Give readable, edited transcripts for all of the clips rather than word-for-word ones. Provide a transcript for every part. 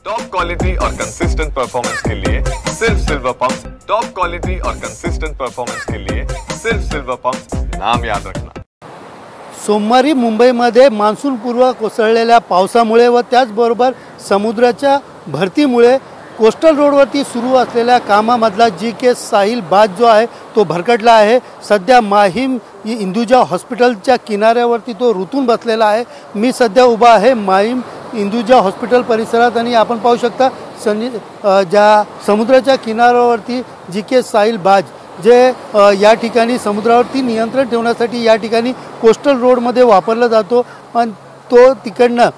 Top quality और consistent performance के लिए सिर्फ सिल्वर पंप्स। टॉप क्वालिटी और कंसिस्टेंट परफॉर्मेंस के लिए सिर्फ सिल्वर पंप्स, नाम याद रखना। सोमवारी मुंबईमध्ये मान्सूनपूर्व कोसळलेल्या पावसामुळे व त्याचबरोबर समुद्राच्या भरतीमुळे कोस्टल रोडवरती सुरू असलेल्या कामामधला जी.के. साहिल बाज जो आहे तो भरकटला आहे। सध्या माहीम इंदुजा हॉस्पिटलच्या किनाऱ्यावरती तो रुतून बसलेला आहे। मी सध्या उभा आहे माहीम इंदुजा हॉस्पिटल परिसरात आणि आपण पाहू शकता ज्या समुद्राच्या किनाऱ्यावरती जी.के. साहिल बाज जे या ठिकाणी समुद्रावरती नियंत्रण ठेवण्यासाठी या ठिकाणी कोस्टल रोडमध्ये वापरला जातो आणि तो तिकडनं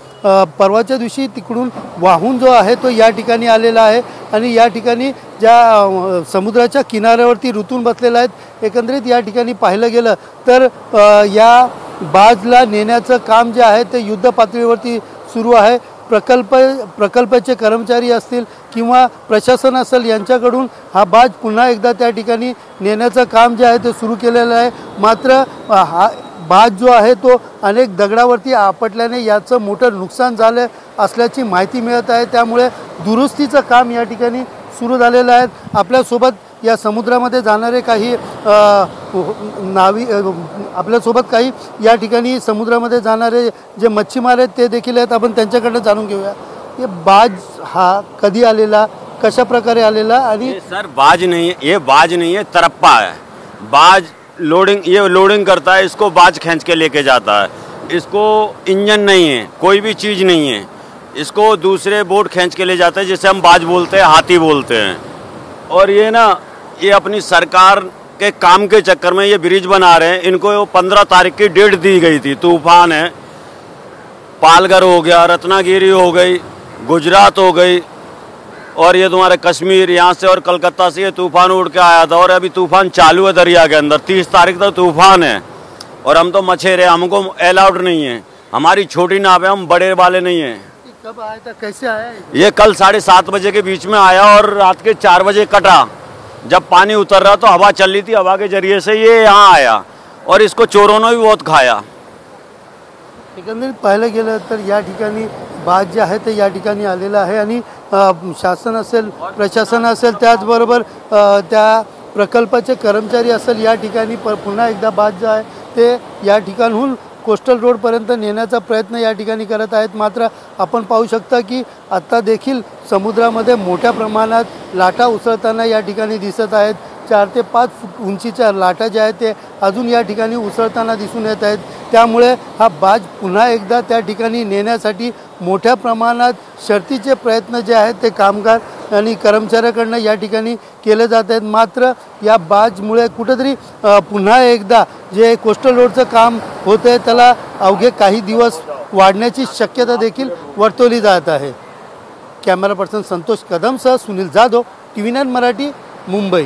परवाच्या दिवशी तिकडून वाहून जो आहे तो या ठिकाणी आलेला आहे आणि या ठिकाणी ज्या समुद्राच्या किनाऱ्यावरती रुतून बसलेला आहेत। एकंदरीत या ठिकाणी पाहिलं गेलं तर या बाजला नेण्याचं काम जे आहे ते युद्ध पातळीवरती सुरू आहे। प्रकल्पाचे कर्मचारी असतील किंवा प्रशासन असेल यांच्याकडून हा बाज पुन्हा एकदा त्या ठिकाणी नेण्याचं काम जे आहे ते सुरू केलेलं आहे। मात्र हा बाज जो आहे तो अनेक दगडावरती आपटल्याने याचं मोठं नुकसान झालं असल्याची माहिती मिळत आहे। त्यामुळे दुरुस्तीचं काम या ठिकाणी सुरू झालेलं आहे। आपल्यासोबत या समुद्रामध्ये जाणारे काही आपल्यासोबत काही या ठिकाणी समुद्रामध्ये जाणारे जे मच्छीमार आहेत ते देखील आहेत। आपण त्यांच्याकडे जाणून घेऊया ये बाज हा कधी आलेला, कशा प्रकारे आलेला आणि सर बाज नहीं है, ये बाज नहीं है, तरप्पा है। बाज लोडिंग, ये लोडिंग करता है, इसको बाज खींच के लेके जाता है। इसको इंजन नहीं है, कोई भी चीज़ नहीं है, इसको दूसरे बोट खींच के ले जाते हैं जिसे हम बाज बोलते हैं, हाथी बोलते हैं। और ये ना ये अपनी सरकार के काम के चक्कर में ये ब्रिज बना रहे हैं। इनको 15 तारीख की डेट दी गई थी। तूफान है, पालघर हो गया, रत्नागिरी हो गई, गुजरात हो गई और ये तुम्हारे कश्मीर यहाँ से और कलकत्ता से ये तूफान उड़ के आया था और अभी तूफान चालू है दरिया के अंदर। 30 तारीख तक तूफान है और हम तो मछेरे, हमको अलाउड नहीं है। हमारी छोटी नाव है, हम बड़े वाले नहीं हैं। कब आया था, कैसे आया ये कल 7:30 बजे के बीच में आया और रात के 4 बजे कटा। जब पानी उतर रहा तो हवा चल रही थी, हवा के जरिए से ये यहाँ आया और इसको चोरों ने भी बहुत खाया। एकंदरीत पाहिलं गेलं तर या ठिकाणी बाज जे आहे ते या ठिकाणी आलेलं आहे आणि शासन असेल, प्रशासन असेल, त्याचबरोबर त्या प्रकल्पाचे कर्मचारी असेल या ठिकाणी पुन्हा एकदा बाज जे आहे ते या ठिकाणहून कोस्टल रोडपर्यंत नेण्याचा प्रयत्न या ठिकाणी करत आहेत। मात्र आपण पाहू शकता की आता देखील समुद्रामध्ये मोठ्या प्रमाणात लाटा उसळताना या ठिकाणी दिसत आहेत। 4 ते 5 फूट उंचीच्या लाटा ज्या आहेत ते अजून या ठिकाणी उसळताना दिसून येत आहेत। त्यामुळे हा बाज पुन्हा एकदा त्या ठिकाणी नेण्यासाठी मोठ्या प्रमाणात शर्थीचे प्रयत्न जे आहेत ते कामगार आणि कर्मचाऱ्याकडनं या ठिकाणी केले जात आहेत। मात्र या बाजमुळे कुठेतरी पुन्हा एकदा जे कोस्टल रोडचं काम होतं आहे त्याला अवघे काही दिवस वाढण्याची शक्यता देखील वर्तवली जात आहे। कॅमेरा पर्सन संतोष कदमसह सुनील जाधव, TV9 मराठी, मुंबई।